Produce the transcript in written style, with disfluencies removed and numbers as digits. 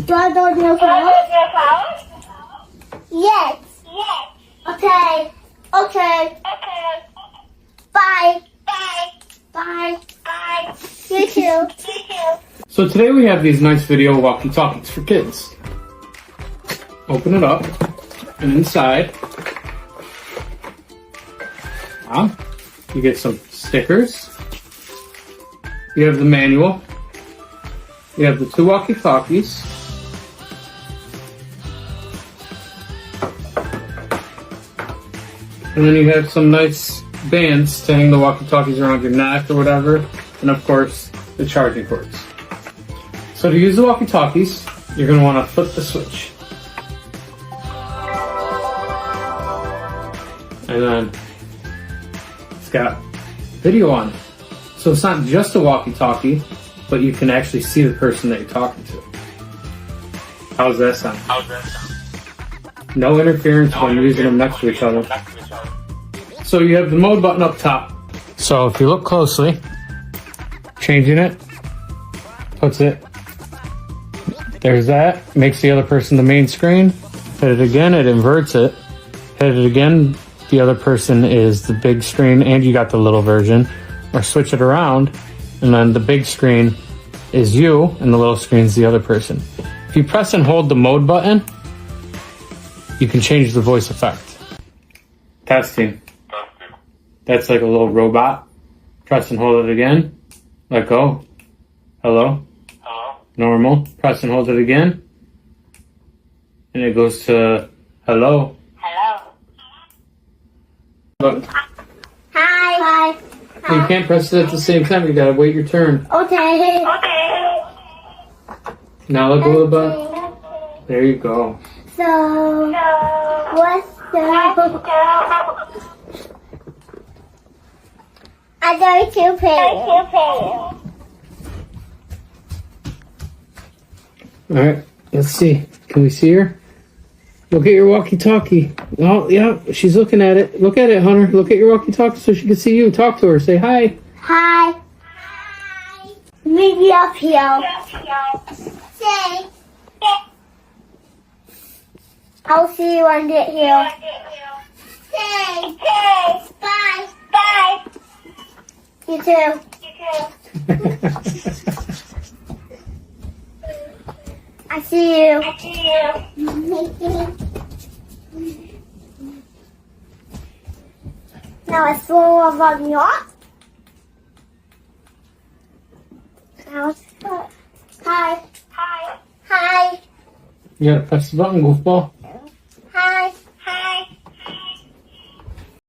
Do I go to your phone? Yes. Okay. Bye. Bye. You too. So today we have these nice video walkie-talkies for kids. Open it up, and inside, you get some stickers. You have the manual. You have the 2 walkie-talkies. And then you have some nice bands to hang the walkie-talkies around your neck or whatever. And of course, the charging cords. So to use the walkie-talkies, you're going to want to flip the switch. And then it's got video on it. So it's not just a walkie-talkie, but you can actually see the person that you're talking to. How's that sound? No interference when using them next to each other. So you have the mode button up top. So if you look closely, changing it, puts it, there's that, makes the other person the main screen. Hit it again, it inverts it. Hit it again, the other person is the big screen and you got the little version. Or switch it around, and then the big screen is you and the little screen is the other person. If you press and hold the mode button, you can change the voice effect. Testing. That's like a little robot. Press and hold it again. Let go. Hello. Normal. Press and hold it again. And it goes to hello. Look. Hi. You can't press it at the same time. You gotta wait your turn. Okay. Now look a little bit. There you go. So, what's the... I'm going to pay. Alright, let's see. Can we see her? Look at your walkie-talkie. Oh, yeah, she's looking at it. Look at it, Hunter. Look at your walkie-talkie so she can see you. Talk to her. Say hi. Hi. Meet me up here. Say. I'll see you when I get here. Say. Bye. You too. I see you. Now it's full of milk. Now it's Hi. You gotta press the button, goofball.